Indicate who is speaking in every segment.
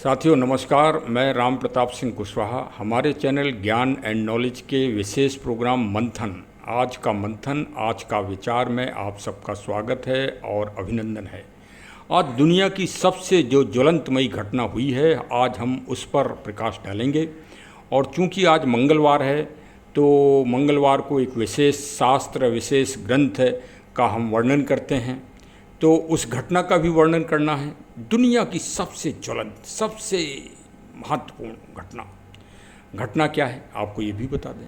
Speaker 1: साथियों नमस्कार, मैं राम प्रताप सिंह कुशवाहा। हमारे चैनल ज्ञान एंड नॉलेज के विशेष प्रोग्राम मंथन, आज का मंथन, आज का विचार में आप सबका स्वागत है और अभिनंदन है। आज दुनिया की सबसे जो ज्वलंतमयी घटना हुई है, आज हम उस पर प्रकाश डालेंगे। और चूंकि आज मंगलवार है तो मंगलवार को एक विशेष शास्त्र, विशेष ग्रंथ का हम वर्णन करते हैं, तो उस घटना का भी वर्णन करना है। दुनिया की सबसे ज्वलंत, सबसे महत्वपूर्ण घटना क्या है, आपको ये भी बता दें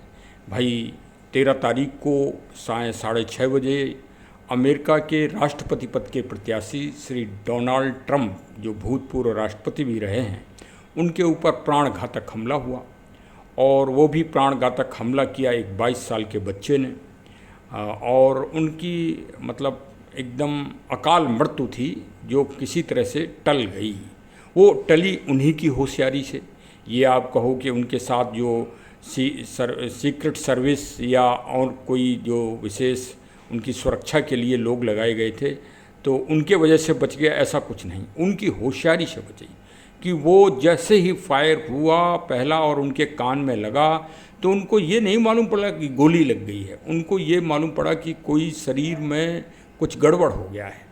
Speaker 1: भाई। 13 तारीख को साय 6:30 बजे अमेरिका के राष्ट्रपति पद के प्रत्याशी श्री डोनाल्ड ट्रंप, जो भूतपूर्व राष्ट्रपति भी रहे हैं, उनके ऊपर प्राणघातक हमला हुआ। और वो भी प्राणघातक हमला किया एक 22 साल के बच्चे ने। और उनकी मतलब एकदम अकाल मृत्यु थी, जो किसी तरह से टल गई। वो टली उन्हीं की होशियारी से। ये आप कहो कि उनके साथ जो सीक्रेट सर्विस या और कोई जो विशेष उनकी सुरक्षा के लिए लोग लगाए गए थे, तो उनके वजह से बच गया, ऐसा कुछ नहीं। उनकी होशियारी से बची कि वो जैसे ही फायर हुआ पहला और उनके कान में लगा, तो उनको ये नहीं मालूम पड़ा कि गोली लग गई है। उनको ये मालूम पड़ा कि कोई शरीर में कुछ गड़बड़ हो गया है,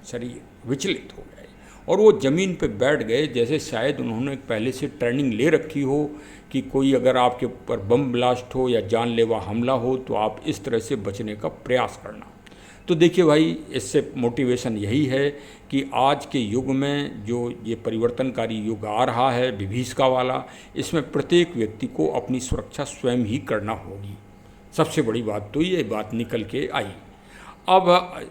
Speaker 1: शरीर विचलित हो गया है। और वो ज़मीन पे बैठ गए, जैसे शायद उन्होंने पहले से ट्रेनिंग ले रखी हो कि कोई अगर आपके ऊपर बम ब्लास्ट हो या जानलेवा हमला हो तो आप इस तरह से बचने का प्रयास करना। तो देखिए भाई, इससे मोटिवेशन यही है कि आज के युग में जो ये परिवर्तनकारी युग आ रहा है, विभीषिका वाला, इसमें प्रत्येक व्यक्ति को अपनी सुरक्षा स्वयं ही करना होगी। सबसे बड़ी बात तो ये बात निकल के आई। अब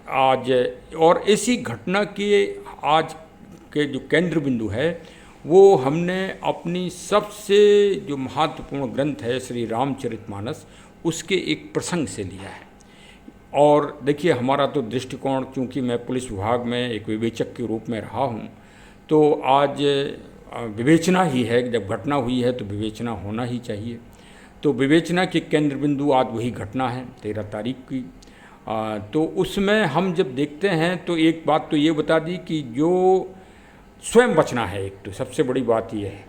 Speaker 1: आज और इसी घटना के आज के जो केंद्र बिंदु है, वो हमने अपनी सबसे जो महत्वपूर्ण ग्रंथ है श्री रामचरितमानस, उसके एक प्रसंग से लिया है। और देखिए, हमारा तो दृष्टिकोण, चूँकि मैं पुलिस विभाग में एक विवेचक के रूप में रहा हूँ, तो आज विवेचना ही है। जब घटना हुई है तो विवेचना होना ही चाहिए। तो विवेचना के केंद्र बिंदु आज वही घटना है 13 तारीख की। तो उसमें हम जब देखते हैं तो एक बात तो ये बता दी कि जो स्वयं बचना है, एक तो सबसे बड़ी बात ये है,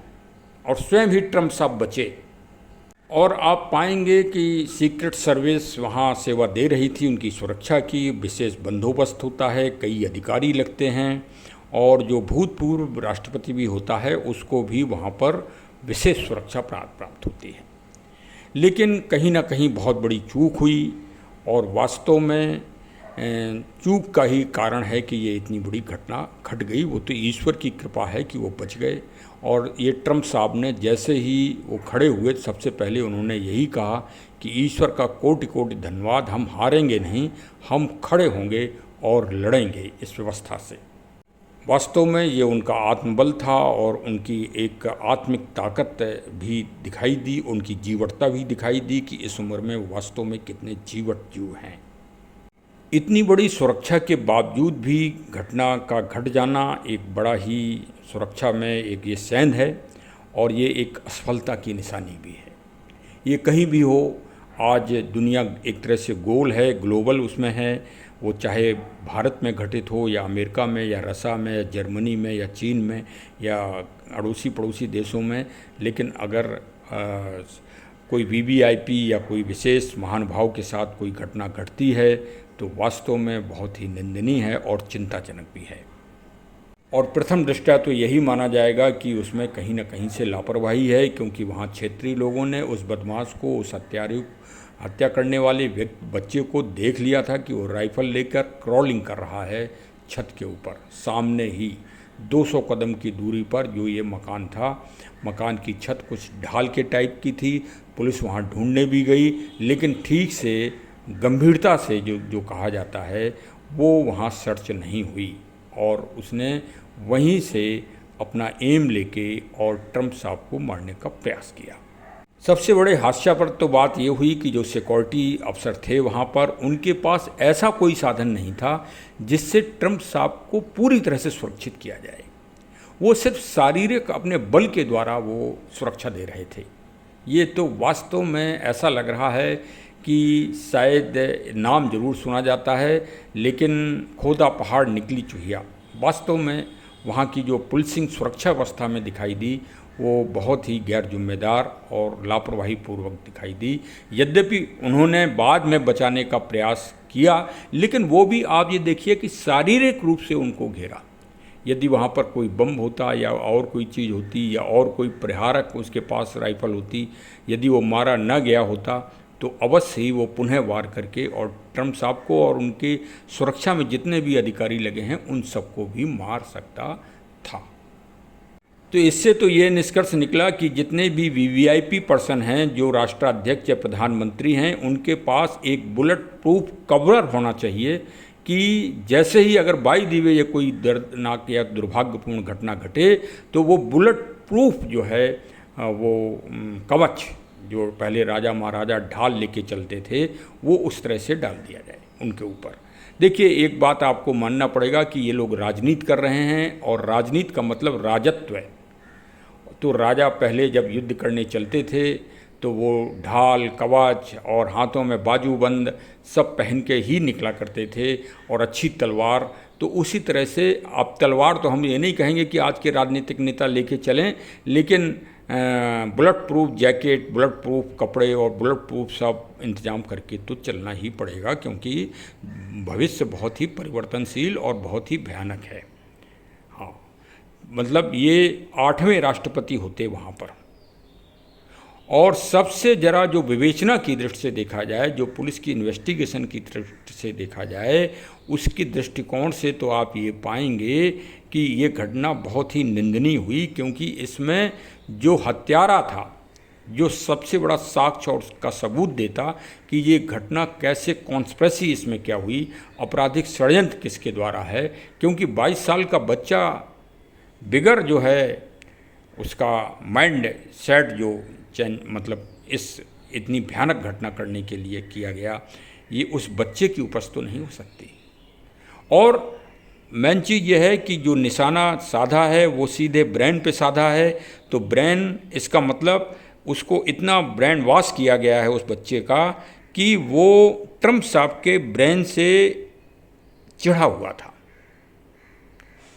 Speaker 1: और स्वयं ही ट्रंप साहब बचे। और आप पाएंगे कि सीक्रेट सर्विस वहाँ सेवा दे रही थी, उनकी सुरक्षा की विशेष बंदोबस्त होता है, कई अधिकारी लगते हैं, और जो भूतपूर्व राष्ट्रपति भी होता है उसको भी वहाँ पर विशेष सुरक्षा प्राप्त होती है। लेकिन कहीं ना कहीं बहुत बड़ी चूक हुई, और वास्तव में चूक का ही कारण है कि ये इतनी बड़ी घटना घट गई। वो तो ईश्वर की कृपा है कि वो बच गए। और ये ट्रंप साहब ने जैसे ही वो खड़े हुए, सबसे पहले उन्होंने यही कहा कि ईश्वर का कोटि कोटि धन्यवाद, हम हारेंगे नहीं, हम खड़े होंगे और लड़ेंगे इस व्यवस्था से। वास्तव में ये उनका आत्मबल था और उनकी एक आत्मिक ताकत भी दिखाई दी, उनकी जीवटता भी दिखाई दी कि इस उम्र में वास्तव में कितने जीवट जीव हैं। इतनी बड़ी सुरक्षा के बावजूद भी घटना का घट जाना एक बड़ा ही सुरक्षा में एक ये सेंध है, और ये एक असफलता की निशानी भी है। ये कहीं भी हो, आज दुनिया एक तरह से गोल है, ग्लोबल उसमें है। वो चाहे भारत में घटित हो या अमेरिका में या रसा में या जर्मनी में या चीन में या अड़ोसी पड़ोसी देशों में। लेकिन अगर कोई वीवीआईपी या कोई विशेष महानुभाव के साथ कोई घटना घटती है तो वास्तव में बहुत ही निंदनीय है और चिंताजनक भी है। और प्रथम दृष्टया तो यही माना जाएगा कि उसमें कहीं ना कहीं से लापरवाही है, क्योंकि वहाँ क्षेत्रीय लोगों ने उस बदमाश को, उस हत्या करने वाले बच्चे को देख लिया था कि वो राइफल लेकर क्रॉलिंग कर रहा है छत के ऊपर, सामने ही 200 कदम की दूरी पर जो ये मकान था। मकान की छत कुछ ढाल के टाइप की थी। पुलिस वहाँ ढूंढने भी गई, लेकिन ठीक से गंभीरता से जो कहा जाता है वो वहाँ सर्च नहीं हुई, और उसने वहीं से अपना एम लेके और ट्रंप साहब को मारने का प्रयास किया। सबसे बड़े हास्यास्पद तो बात ये हुई कि जो सिक्योरिटी अफसर थे वहाँ पर, उनके पास ऐसा कोई साधन नहीं था जिससे ट्रंप साहब को पूरी तरह से सुरक्षित किया जाए। वो सिर्फ शारीरिक अपने बल के द्वारा वो सुरक्षा दे रहे थे। ये तो वास्तव में ऐसा लग रहा है कि शायद नाम जरूर सुना जाता है, लेकिन खोदा पहाड़ निकली चुहिया। वास्तव में वहाँ की जो पुलिसिंग सुरक्षा व्यवस्था में दिखाई दी वो बहुत ही गैर जिम्मेदार और लापरवाही पूर्वक दिखाई दी। यद्यपि उन्होंने बाद में बचाने का प्रयास किया, लेकिन वो भी आप ये देखिए कि शारीरिक रूप से उनको घेरा। यदि वहाँ पर कोई बम होता या और कोई चीज़ होती या और कोई प्रहारक उसके पास राइफल होती, यदि वो मारा न गया होता तो अवश्य ही वो पुनः वार करके और ट्रम्प साहब को और उनके सुरक्षा में जितने भी अधिकारी लगे हैं उन सबको भी मार सकता था। तो इससे तो ये निष्कर्ष निकला कि जितने भी वीवीआईपी पर्सन हैं, जो राष्ट्राध्यक्ष या प्रधानमंत्री हैं, उनके पास एक बुलेट प्रूफ कवर होना चाहिए कि जैसे ही अगर बाई दी वे ये कोई दर्दनाक या दुर्भाग्यपूर्ण घटना घटे तो वो बुलेट प्रूफ जो है वो कवच जो पहले राजा महाराजा ढाल लेके चलते थे वो उस तरह से डाल दिया जाए उनके ऊपर। देखिए, एक बात आपको मानना पड़ेगा कि ये लोग राजनीति कर रहे हैं और राजनीति का मतलब राजत्व है। तो राजा पहले जब युद्ध करने चलते थे तो वो ढाल, कवच और हाथों में बाजूबंद सब पहन के ही निकला करते थे और अच्छी तलवार। तो उसी तरह से अब तलवार तो हम ये नहीं कहेंगे कि आज के राजनीतिक नेता लेके चलें, लेकिन bullet proof jacket, bullet proof कपड़े और बुलेट प्रूफ सब इंतजाम करके तो चलना ही पड़ेगा, क्योंकि भविष्य बहुत ही परिवर्तनशील और बहुत ही भयानक है। हाँ, मतलब ये 8वें राष्ट्रपति होते वहाँ पर। और सबसे ज़रा जो विवेचना की दृष्टि से देखा जाए, जो पुलिस की इन्वेस्टिगेशन की दृष्टि से देखा जाए, उसकी दृष्टिकोण से तो आप ये पाएंगे कि ये घटना बहुत ही निंदनीय हुई, क्योंकि इसमें जो हत्यारा था, जो सबसे बड़ा साक्ष्य और उसका सबूत देता कि ये घटना कैसे, कॉन्स्पिरेसी इसमें क्या हुई, आपराधिक षड्यंत्र किसके द्वारा है। क्योंकि 22 साल का बच्चा बिगर जो है उसका माइंड सेट जो मतलब इस इतनी भयानक घटना करने के लिए किया गया, ये उस बच्चे की उपज तो नहीं हो सकती। और मेन चीज़ यह है कि जो निशाना साधा है वो सीधे ब्रेन पे साधा है। तो ब्रेन, इसका मतलब उसको इतना ब्रेन वॉश किया गया है उस बच्चे का कि वो ट्रम्प साहब के ब्रेन से चिढ़ा हुआ था।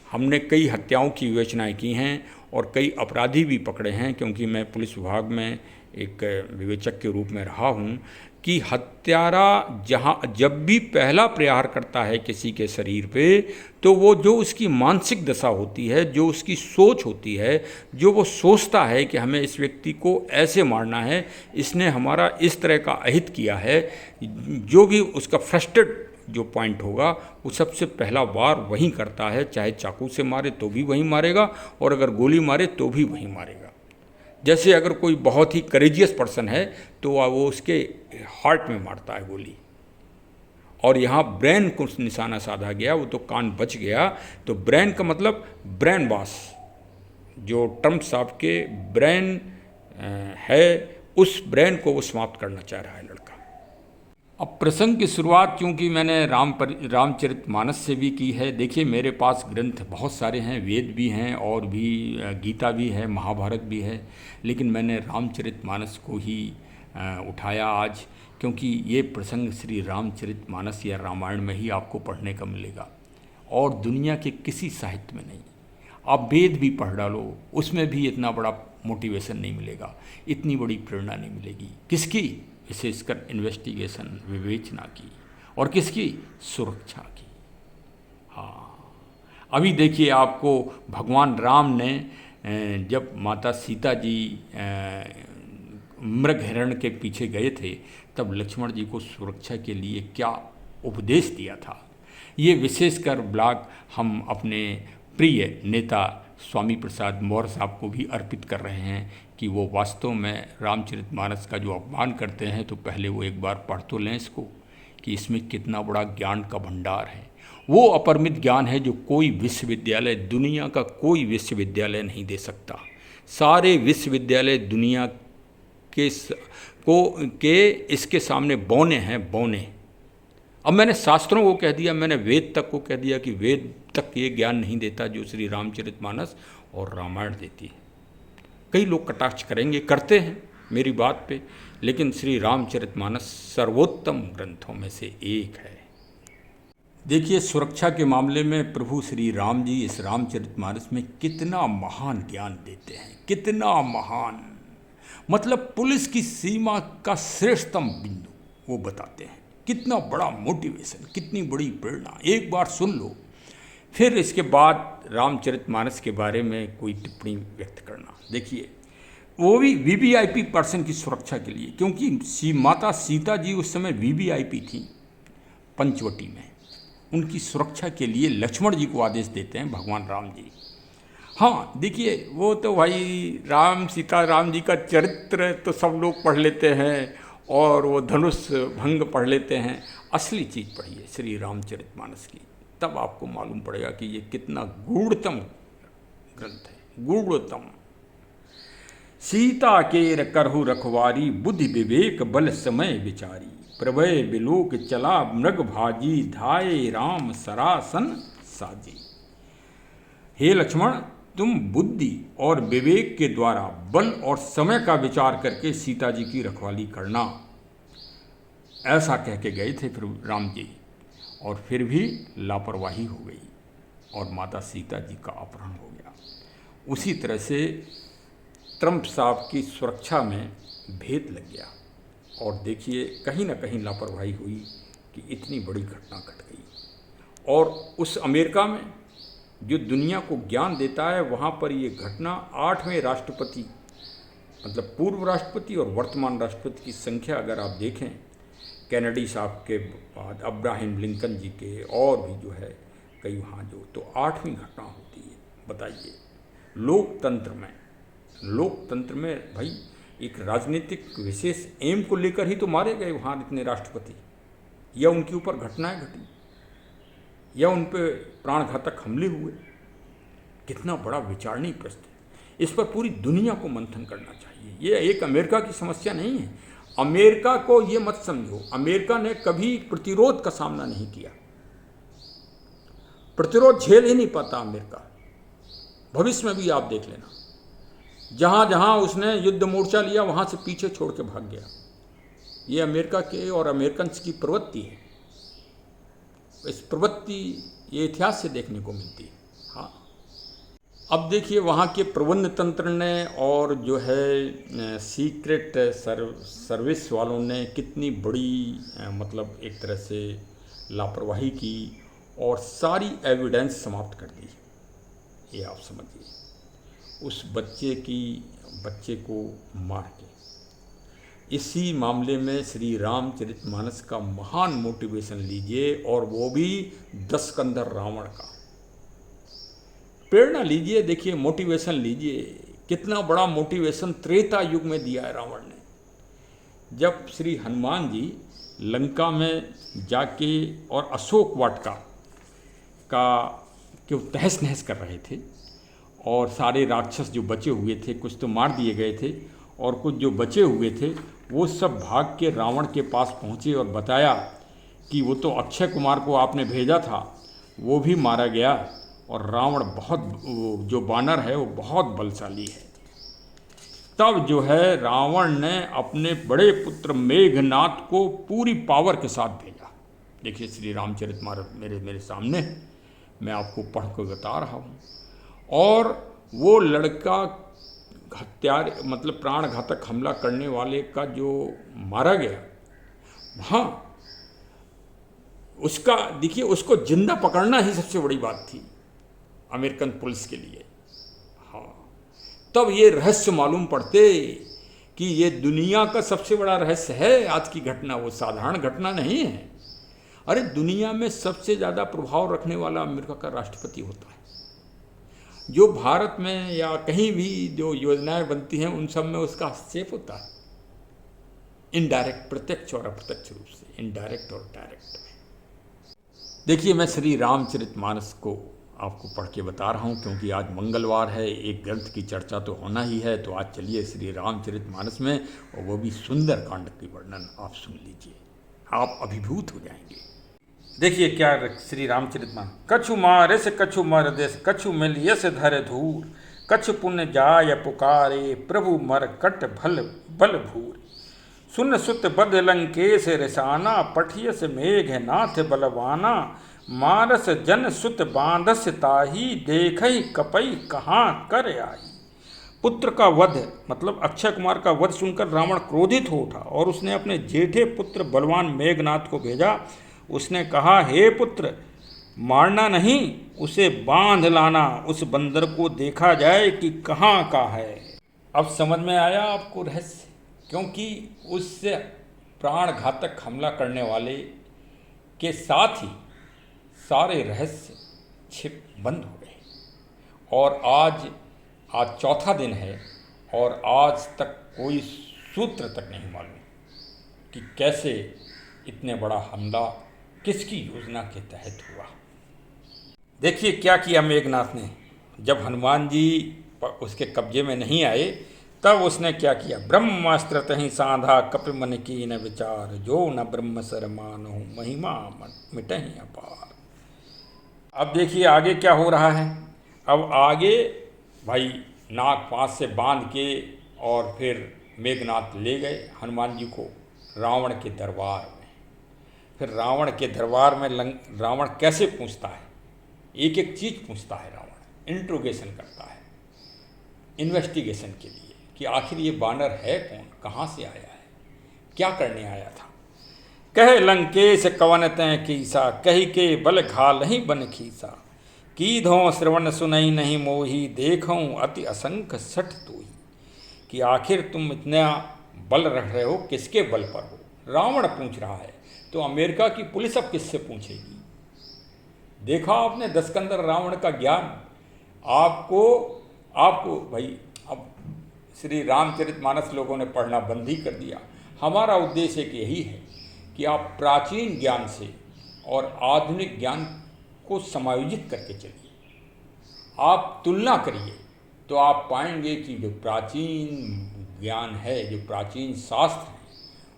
Speaker 1: हमने कई हत्याओं की विवेचनाएँ की हैं और कई अपराधी भी पकड़े हैं, क्योंकि मैं पुलिस विभाग में एक विवेचक के रूप में रहा हूं, कि हत्यारा जब भी पहला प्रहार करता है किसी के शरीर पे, तो वो जो उसकी मानसिक दशा होती है, जो उसकी सोच होती है, जो वो सोचता है कि हमें इस व्यक्ति को ऐसे मारना है, इसने हमारा इस तरह का अहित किया है, जो भी उसका फ्रस्ट्रेट जो पॉइंट होगा वो सबसे पहला वार वहीं करता है। चाहे चाकू से मारे तो भी वहीं मारेगा और अगर गोली मारे तो भी वहीं मारेगा। जैसे अगर कोई बहुत ही करेजियस पर्सन है तो वो उसके हार्ट में मारता है गोली, और यहाँ ब्रेन को निशाना साधा गया, वो तो कान बच गया। तो ब्रेन का मतलब ब्रेन वॉश, जो ट्रम्प साहब के ब्रेन है, उस ब्रेन को वो समाप्त करना चाह रहा है लड़का। अब प्रसंग की शुरुआत चूँकि मैंने रामचरितमानस से भी की है। देखिए, मेरे पास ग्रंथ बहुत सारे हैं, वेद भी हैं और भी गीता भी है, महाभारत भी है, लेकिन मैंने रामचरितमानस को ही उठाया आज, क्योंकि ये प्रसंग श्री रामचरितमानस या रामायण में ही आपको पढ़ने का मिलेगा और दुनिया के किसी साहित्य में नहीं। आप वेद भी पढ़ डालो, उसमें भी इतना बड़ा मोटिवेशन नहीं मिलेगा, इतनी बड़ी प्रेरणा नहीं मिलेगी। किसकी? विशेषकर इन्वेस्टिगेशन, विवेचना की, और किसकी? सुरक्षा की। हाँ, अभी देखिए, आपको भगवान राम ने जब माता सीता जी मृगहरण के पीछे गए थे, तब लक्ष्मण जी को सुरक्षा के लिए क्या उपदेश दिया था। ये विशेषकर ब्लॉग हम अपने प्रिय नेता स्वामी प्रसाद मौर्य साहब को भी अर्पित कर रहे हैं कि वो वास्तव में रामचरितमानस का जो अपमान करते हैं तो पहले वो एक बार पढ़ तो लें इसको, कि इसमें कितना बड़ा ज्ञान का भंडार है। वो अपरिमित ज्ञान है जो कोई विश्वविद्यालय, दुनिया का कोई विश्वविद्यालय नहीं दे सकता। सारे विश्वविद्यालय दुनिया के इसके सामने बौने हैं, बौने। अब मैंने शास्त्रों को कह दिया, मैंने वेद तक को कह दिया कि वेद तक ये ज्ञान नहीं देता जो श्री रामचरितमानस और रामायण देती है। कई लोग कटाक्ष करेंगे, करते हैं मेरी बात पे, लेकिन श्री रामचरितमानस सर्वोत्तम ग्रंथों में से एक है। देखिए, सुरक्षा के मामले में प्रभु श्री राम जी इस रामचरितमानस में कितना महान ज्ञान देते हैं, कितना महान, मतलब पुलिस की सीमा का श्रेष्ठतम बिंदु वो बताते हैं। कितना बड़ा मोटिवेशन, कितनी बड़ी प्रेरणा, एक बार सुन लो, फिर इसके बाद रामचरितमानस के बारे में कोई टिप्पणी व्यक्त करना। देखिए, वो भी वीवीआईपी पर्सन की सुरक्षा के लिए, क्योंकि माता सीता जी उस समय वीवीआईपी थी पंचवटी में, उनकी सुरक्षा के लिए लक्ष्मण जी को आदेश देते हैं भगवान राम जी। हाँ देखिए, वो तो भाई राम सीता राम जी का चरित्र तो सब लोग पढ़ लेते हैं और वो धनुष भंग पढ़ लेते हैं, असली चीज़ पढ़िए श्री रामचरितमानस की, तब आपको मालूम पड़ेगा कि ये कितना गूढ़तम ग्रंथ है, गूढ़तम। सीता केर करहु रखवारी, बुद्धि विवेक बल समय विचारी, प्रभय बिलोक चला मृग भाजी, धाये राम सरासन साजी। हे लक्ष्मण, तुम बुद्धि और विवेक के द्वारा बल और समय का विचार करके सीता जी की रखवाली करना, ऐसा कह के गए थे फिर राम जी, और फिर भी लापरवाही हो गई और माता सीता जी का अपहरण हो गया। उसी तरह से ट्रंप साहब की सुरक्षा में भेद लग गया और देखिए कहीं ना कहीं लापरवाही हुई कि इतनी बड़ी घटना घट गई। और उस अमेरिका में जो दुनिया को ज्ञान देता है, वहाँ पर ये घटना 8वें राष्ट्रपति, मतलब पूर्व राष्ट्रपति और वर्तमान राष्ट्रपति की संख्या अगर आप देखें, कैनेडी साहब के बाद अब्राहम लिंकन जी के और भी जो है कई वहाँ जो, तो 8वीं घटना होती है। बताइए, लोकतंत्र में भाई एक राजनीतिक विशेष एम को लेकर ही तो मारे गए वहाँ इतने राष्ट्रपति, या उनके ऊपर घटनाएं घटी, या उन पर प्राणघातक हमले हुए। कितना बड़ा विचारणीय प्रश्न है, इस पर पूरी दुनिया को मंथन करना चाहिए। ये एक अमेरिका की समस्या नहीं है। अमेरिका को ये मत समझो, अमेरिका ने कभी प्रतिरोध का सामना नहीं किया, प्रतिरोध झेल ही नहीं पाता अमेरिका। भविष्य में भी आप देख लेना, जहाँ जहाँ उसने युद्ध मोर्चा लिया वहाँ से पीछे छोड़ के भाग गया। ये अमेरिका के और अमेरिकन की प्रवृत्ति है। इस प्रवृत्ति ये इतिहास से देखने को मिलती है। हाँ, अब देखिए वहाँ के प्रबंध तंत्र ने और जो है सीक्रेट सर्विस वालों ने कितनी बड़ी मतलब एक तरह से लापरवाही की और सारी एविडेंस समाप्त कर दी। ये आप समझिए, उस बच्चे को मार के। इसी मामले में श्री रामचरितमानस का महान मोटिवेशन लीजिए, और वो भी दशकंधर रावण का प्रेरणा लीजिए। देखिए, मोटिवेशन लीजिए, कितना बड़ा मोटिवेशन त्रेता युग में दिया है रावण ने। जब श्री हनुमान जी लंका में जाके और अशोक वाटिका का क्यों तहस नहस कर रहे थे, और सारे राक्षस जो बचे हुए थे, कुछ तो मार दिए गए थे और कुछ जो बचे हुए थे वो सब भाग के रावण के पास पहुँचे और बताया कि वो तो अक्षय कुमार को आपने भेजा था, वो भी मारा गया, और रावण बहुत, जो बानर है वो बहुत बलशाली है। तब जो है रावण ने अपने बड़े पुत्र मेघनाथ को पूरी पावर के साथ भेजा। देखिए, श्री रामचरितमानस मेरे सामने है, मैं आपको पढ़ कर बता रहा हूँ। और वो लड़का हत्यार, मतलब प्राणघातक हमला करने वाले का जो मारा गया, हाँ, उसका देखिए, उसको जिंदा पकड़ना ही सबसे बड़ी बात थी अमेरिकन पुलिस के लिए। हाँ, तब ये रहस्य मालूम पड़ते कि ये दुनिया का सबसे बड़ा रहस्य है। आज की घटना वो साधारण घटना नहीं है। अरे, दुनिया में सबसे ज़्यादा प्रभाव रखने वाला अमेरिका का राष्ट्रपति होता है। जो भारत में या कहीं भी जो योजनाएं बनती हैं उन सब में उसका हस्तक्षेप होता है, इनडायरेक्ट, प्रत्यक्ष और अप्रत्यक्ष रूप से, इनडायरेक्ट और डायरेक्ट में। देखिए, मैं श्री रामचरितमानस को आपको पढ़ के बता रहा हूँ क्योंकि आज मंगलवार है, एक ग्रंथ की चर्चा तो होना ही है। तो आज चलिए श्री रामचरितमानस में, और वो भी सुंदर कांड की वर्णन आप सुन लीजिए, आप अभिभूत हो जाएंगे। देखिए क्या श्री रामचरितमानस। कछु मारे से कछु मर देश, कछु मिल यस धर धूर, कछु पुण्य जाय पुकारे, प्रभु मर कट भल बल भूर। सुन सुत बद लंकेश रिसाना, पठियस मेघ नाथ बलवाना,
Speaker 2: मारस जन सुत बांधस ताही, देखई कपई कहाँ कर आई। पुत्र का वध मतलब अक्षय कुमार का वध सुनकर रावण क्रोधित हो उठा और उसने अपने जेठे पुत्र बलवान मेघनाथ को भेजा। उसने कहा, हे पुत्र, मारना नहीं, उसे बांध लाना, उस बंदर को देखा जाए कि कहाँ का है। अब समझ में आया आपको रहस्य, क्योंकि उससे प्राण घातक हमला करने वाले के साथ ही सारे रहस्य छिप बंद हो गए। और आज चौथा दिन है और आज तक कोई सूत्र तक नहीं मालूम कि कैसे इतने बड़ा हमला किसकी योजना के तहत हुआ। देखिए क्या किया मेघनाथ ने। जब हनुमान जी उसके कब्जे में नहीं आए तब उसने क्या किया, ब्रह्मास्त्र तहि साधा कपि मन की न विचार, जो न ब्रह्म सर मानो महिमा मिटहि अपार। अब देखिए आगे क्या हो रहा है। अब आगे भाई नाक पाँच से बांध के और फिर मेघनाथ ले गए हनुमान जी को रावण के दरबार में। फिर रावण के दरबार में रावण कैसे पूछता है, एक एक चीज़ पूछता है रावण, इंट्रोगेशन करता है इन्वेस्टिगेशन के लिए कि आखिर ये बानर है कौन, कहाँ से आया है, क्या करने आया था। कह लंकेश कवन तै कीसा, कही के बल घाल ही बन खीसा, कीधों श्रवण सुनई नहीं मोही, देखूं अति असंख्य सठ तोही। कि आखिर तुम इतना बल रख रहे हो, किसके बल पर हो, रावण पूछ रहा है। तो अमेरिका की पुलिस अब किससे पूछेगी। देखा आपने दस्कंदर रावण का ज्ञान। आपको भाई अब श्री रामचरितमानस लोगों ने पढ़ना बंद ही कर दिया। हमारा उद्देश्य एक यही है कि आप प्राचीन ज्ञान से और आधुनिक ज्ञान को समायोजित करके चलिए। आप तुलना करिए तो आप पाएंगे कि जो प्राचीन ज्ञान है, जो प्राचीन शास्त्र हैं,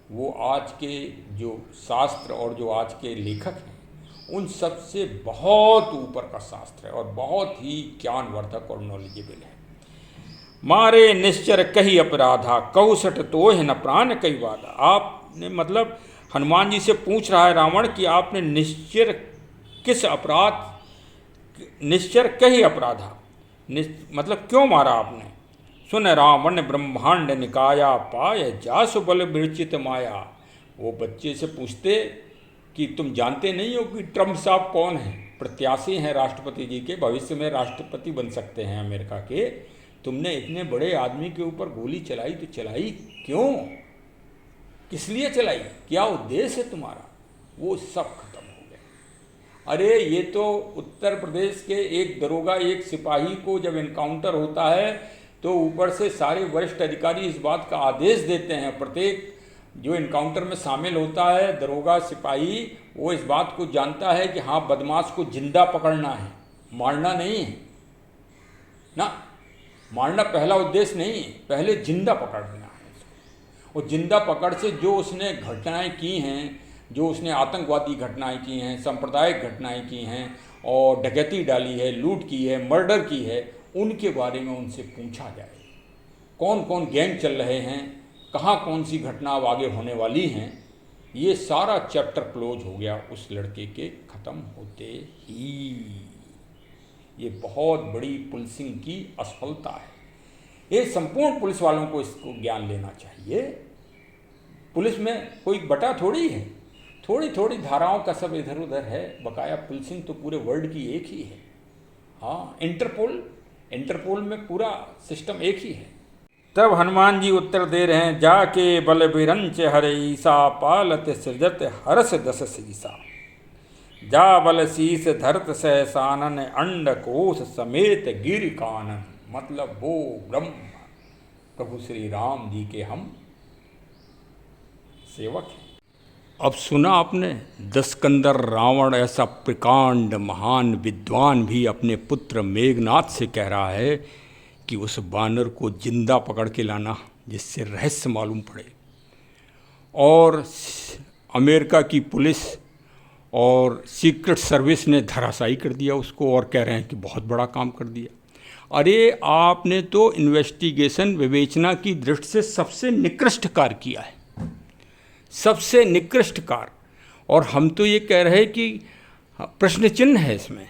Speaker 2: वो आज के जो शास्त्र और जो आज के लेखक हैं उन सब से बहुत ऊपर का शास्त्र है और बहुत ही ज्ञानवर्धक और नॉलेजेबल है। मारे निश्चर कही अपराधा, कौसठ तोह न प्राण कई वादा। आपने मतलब हनुमान जी से पूछ रहा है रावण कि आपने निश्चर किस अपराध, निश्चर कही अपराधा मतलब क्यों मारा आपने। सुन रावण ब्रह्मांड निकाया, पाय जासु बल विरचित माया। वो बच्चे से पूछते कि तुम जानते नहीं हो कि ट्रम्प साहब कौन हैं, प्रत्याशी हैं राष्ट्रपति जी के, भविष्य में राष्ट्रपति बन सकते हैं अमेरिका के। तुमने इतने बड़े आदमी के ऊपर गोली चलाई तो चलाई क्यों, किस लिए चलाई, क्या उद्देश्य है तुम्हारा। वो सब खत्म हो गया। अरे ये तो उत्तर प्रदेश के एक दरोगा, एक सिपाही को जब इनकाउंटर होता है तो ऊपर से सारे वरिष्ठ अधिकारी इस बात का आदेश देते हैं, प्रत्येक जो इनकाउंटर में शामिल होता है दरोगा सिपाही वो इस बात को जानता है कि हाँ बदमाश को जिंदा पकड़ना है, मारना नहीं है ना। मारना पहला उद्देश्य नहीं है, पहले जिंदा पकड़ना है उसको। और जिंदा पकड़ से जो उसने घटनाएं की हैं, जो उसने आतंकवादी घटनाएं की हैं, सांप्रदायिक घटनाएं की हैं और डकैती डाली है, लूट की है, मर्डर की है, उनके बारे में उनसे पूछा जाए। कौन कौन गैंग चल रहे हैं, कहाँ कौन सी घटना अब आगे होने वाली हैं, ये सारा चैप्टर क्लोज हो गया उस लड़के के ख़त्म होते ही। ये बहुत बड़ी पुलिसिंग की असफलता है। ये संपूर्ण पुलिस वालों को इसको ज्ञान लेना चाहिए। पुलिस में कोई बटा थोड़ी है, थोड़ी थोड़ी धाराओं का सब इधर उधर है, बकाया पुलिसिंग तो पूरे वर्ल्ड की एक ही है। हाँ, इंटरपोल में पूरा सिस्टम एक ही है। तब हनुमान जी उत्तर दे रहे हैं, जाके बल बिरंच हरे ईसा, पालत सृजत हरस दस सीसा, जा बल शीस धरत सहसानन, अंड कोश समेत गिर कानन। मतलब वो ब्रह्म प्रभु श्री राम जी के हम सेवक हैं। अब सुना आपने, दस्कंदर रावण ऐसा प्रकांड महान विद्वान भी अपने पुत्र मेघनाथ से कह रहा है कि उस बानर को जिंदा पकड़ के लाना जिससे रहस्य मालूम पड़े। और अमेरिका की पुलिस और सीक्रेट सर्विस ने धराशायी कर दिया उसको और कह रहे हैं कि बहुत बड़ा काम कर दिया। अरे आपने तो इन्वेस्टिगेशन विवेचना की दृष्टि से सबसे निकृष्ट कार्य किया है, सबसे निकृष्ट कार्य। और हम तो ये कह रहे हैं कि
Speaker 1: हाँ, प्रश्न चिन्ह है इसमें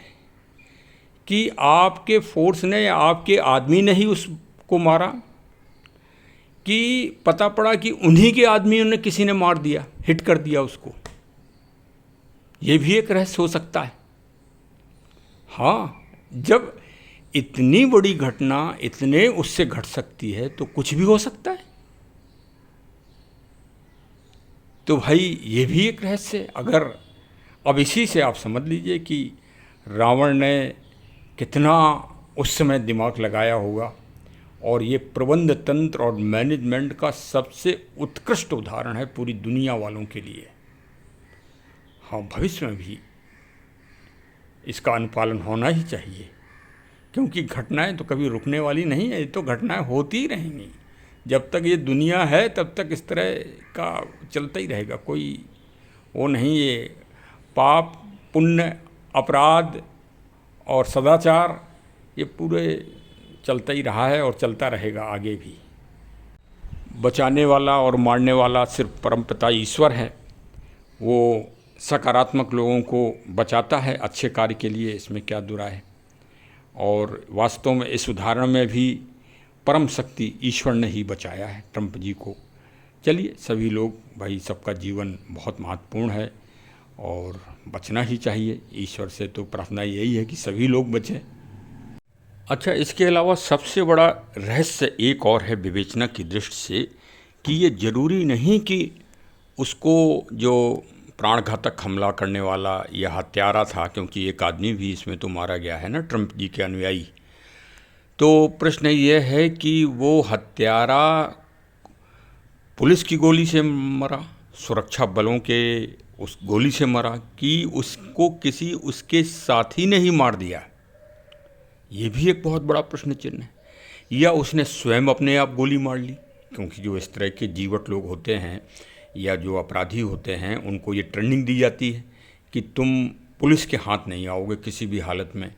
Speaker 1: कि आपके फोर्स ने या आपके आदमी ने ही उसको मारा कि पता पड़ा कि उन्हीं के आदमियों ने किसी ने मार दिया, हिट कर दिया उसको। ये भी एक रहस्य हो सकता है। हाँ, जब इतनी बड़ी घटना इतने उससे घट सकती है तो कुछ भी हो सकता है। तो भाई ये भी एक रहस्य है। अगर अब इसी से आप समझ लीजिए कि रावण ने कितना उस समय दिमाग लगाया होगा, और ये प्रबंध तंत्र और मैनेजमेंट का सबसे उत्कृष्ट उदाहरण है पूरी दुनिया वालों के लिए। हाँ, भविष्य में भी इसका अनुपालन होना ही चाहिए, क्योंकि घटनाएं तो कभी रुकने वाली नहीं है। ये तो घटनाएं होती ही रहेंगी। जब तक ये दुनिया है तब तक इस तरह का चलता ही रहेगा। कोई वो नहीं, ये पाप पुण्य अपराध और सदाचार ये पूरे चलता ही रहा है और चलता रहेगा आगे भी। बचाने वाला और मारने वाला सिर्फ परमपिता ईश्वर है। वो सकारात्मक लोगों को बचाता है अच्छे कार्य के लिए, इसमें क्या दुरा है। और वास्तव में इस उदाहरण में भी परम शक्ति ईश्वर ने ही बचाया है ट्रंप जी को। चलिए, सभी लोग, भाई सबका जीवन बहुत महत्वपूर्ण है और बचना ही चाहिए। ईश्वर से तो प्रार्थना यही है कि सभी लोग बचें। अच्छा, इसके अलावा सबसे बड़ा रहस्य एक और है विवेचना की दृष्टि से, कि ये ज़रूरी नहीं कि उसको जो प्राणघातक हमला करने वाला या हत्यारा था, क्योंकि एक आदमी भी इसमें तो मारा गया है ना, ट्रंप जी के अनुयायी। तो प्रश्न ये है कि वो हत्यारा पुलिस की गोली से मरा, सुरक्षा बलों के उस गोली से मरा, कि उसको किसी उसके साथी ने ही मार दिया। ये भी एक बहुत बड़ा प्रश्न चिन्ह है। या उसने स्वयं अपने आप गोली मार ली, क्योंकि जो इस तरह के जीवट लोग होते हैं या जो अपराधी होते हैं उनको ये ट्रेनिंग दी जाती है कि तुम पुलिस के हाथ नहीं आओगे किसी भी हालत में,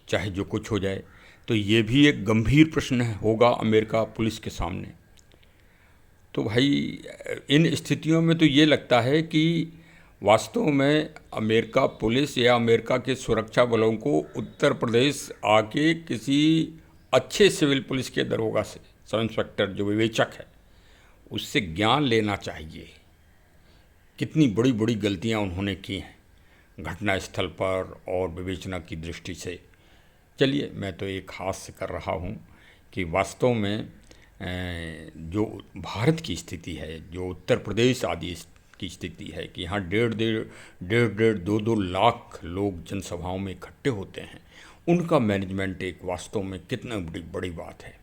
Speaker 1: चाहे जो कुछ हो जाए। तो ये भी एक गंभीर प्रश्न होगा अमेरिका पुलिस के सामने। तो भाई इन स्थितियों में तो ये लगता है कि वास्तव में अमेरिका पुलिस या अमेरिका के सुरक्षा बलों को उत्तर प्रदेश आके किसी अच्छे सिविल पुलिस के दरोगा से, सब इंस्पेक्टर जो विवेचक है, उससे ज्ञान लेना चाहिए। कितनी बड़ी बड़ी गलतियां उन्होंने की हैं घटना स्थल पर और विवेचना की दृष्टि से। चलिए, मैं तो एक हास्य कर रहा हूँ कि वास्तव में जो भारत की स्थिति है, जो उत्तर प्रदेश आदि की स्थिति है कि यहाँ डेढ़ 2 लाख लोग जनसभाओं में इकट्ठे होते हैं, उनका मैनेजमेंट एक वास्तव में कितना बड़ी बात है।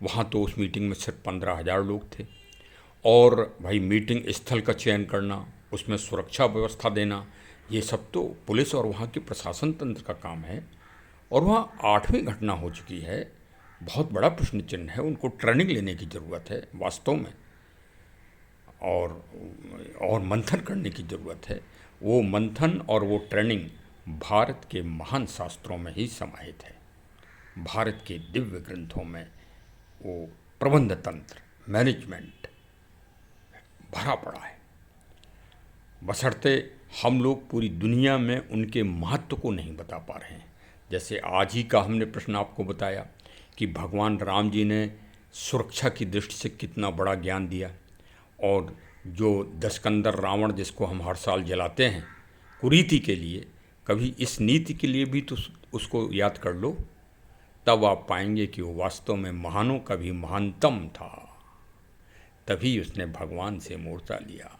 Speaker 1: वहाँ तो उस मीटिंग में सिर्फ 15,000 लोग थे, और भाई मीटिंग स्थल का चयन करना, उसमें सुरक्षा व्यवस्था देना, ये सब तो पुलिस और वहाँ के प्रशासन तंत्र का काम है। और वहाँ 8वीं घटना हो चुकी है, बहुत बड़ा प्रश्न चिन्ह है। उनको ट्रेनिंग लेने की ज़रूरत है वास्तव में, और मंथन करने की ज़रूरत है। वो मंथन और वो ट्रेनिंग भारत के महान शास्त्रों में ही समाहित है। भारत के दिव्य ग्रंथों में वो प्रबंध तंत्र मैनेजमेंट भरा पड़ा है। बशर्ते हम लोग पूरी दुनिया में उनके महत्व को नहीं बता पा रहे हैं। जैसे आज ही का हमने प्रश्न आपको बताया कि भगवान राम जी ने सुरक्षा की दृष्टि से कितना बड़ा ज्ञान दिया, और जो दशकंदर रावण जिसको हम हर साल जलाते हैं कुरीति के लिए, कभी इस नीति के लिए भी तो उसको याद कर लो, तब आप पाएंगे कि वो वास्तव में महानों का भी महानतम था। तभी उसने भगवान से मोर्चा लिया।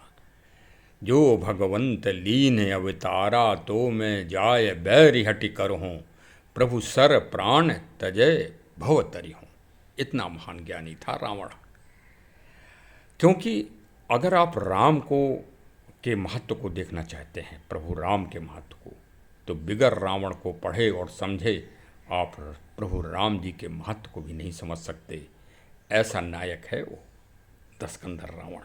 Speaker 1: जो भगवंत लीन अवतारा, तो मैं जाय बैरि हटि करहूँ, प्रभु सर प्राण तजय भवतरि हूँ। इतना महान ज्ञानी था रावण। क्योंकि अगर आप राम को के महत्व को देखना चाहते हैं, प्रभु राम के महत्व को, तो बिगर रावण को पढ़े और समझे आप प्रभु राम जी के महत्व को भी नहीं समझ सकते। ऐसा नायक है वो दशकंधर रावण।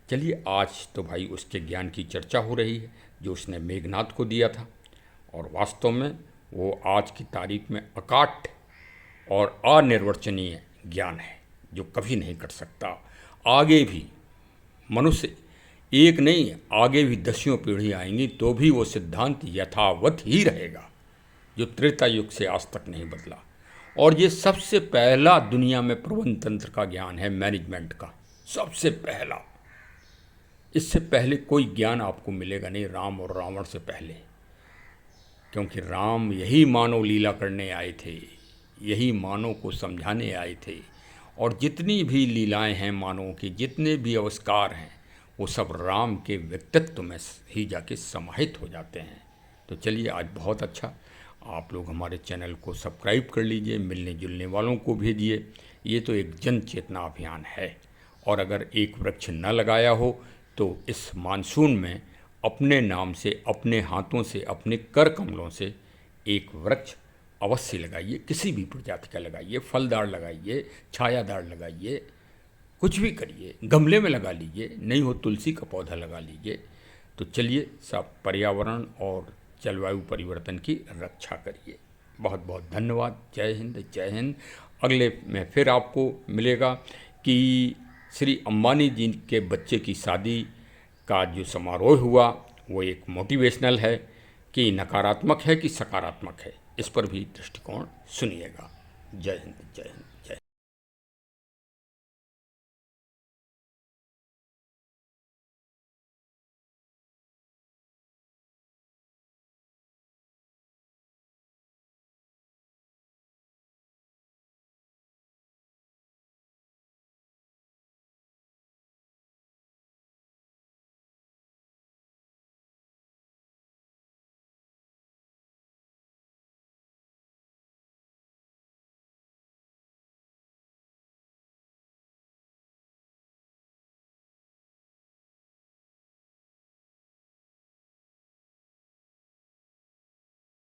Speaker 1: चलिए, आज तो भाई उसके ज्ञान की चर्चा हो रही है जो उसने मेघनाद को दिया था, और वास्तव में वो आज की तारीख में अकाट्य और अनिर्वचनीय ज्ञान है जो कभी नहीं कट सकता। आगे भी मनुष्य एक नहीं, आगे भी दसियों पीढ़ी आएंगी तो भी वो सिद्धांत यथावत ही रहेगा जो त्रेता युग से आज तक नहीं बदला। और ये सबसे पहला दुनिया में प्रबंध तंत्र का ज्ञान है, मैनेजमेंट का सबसे पहला। इससे पहले कोई ज्ञान आपको मिलेगा नहीं, राम और रावण से पहले, क्योंकि राम यही मानव लीला करने आए थे, यही मानव को समझाने आए थे। और जितनी भी लीलाएं हैं मानवों की, जितने भी आविष्कार हैं, वो सब राम के व्यक्तित्व में ही जाके समाहित हो जाते हैं। तो चलिए, आज बहुत अच्छा, आप लोग हमारे चैनल को सब्सक्राइब कर लीजिए, मिलने जुलने वालों को भेजिए। ये तो एक जन चेतना अभियान है। और अगर एक वृक्ष न लगाया हो तो इस मानसून में अपने नाम से, अपने हाथों से, अपने कर कमलों से एक वृक्ष अवश्य लगाइए। किसी भी प्रजाति का लगाइए, फलदार लगाइए, छायादार लगाइए, कुछ भी करिए, गमले में लगा लीजिए, नहीं हो तुलसी का पौधा लगा लीजिए। तो चलिए, सब पर्यावरण और जलवायु परिवर्तन की रक्षा करिए। बहुत बहुत धन्यवाद। जय हिंद, जय हिंद। अगले में फिर आपको मिलेगा कि श्री अंबानी जी के बच्चे की शादी का जो समारोह हुआ वो एक मोटिवेशनल है कि नकारात्मक है कि सकारात्मक है, इस पर भी दृष्टिकोण सुनिएगा। जय हिंद, जय हिंद।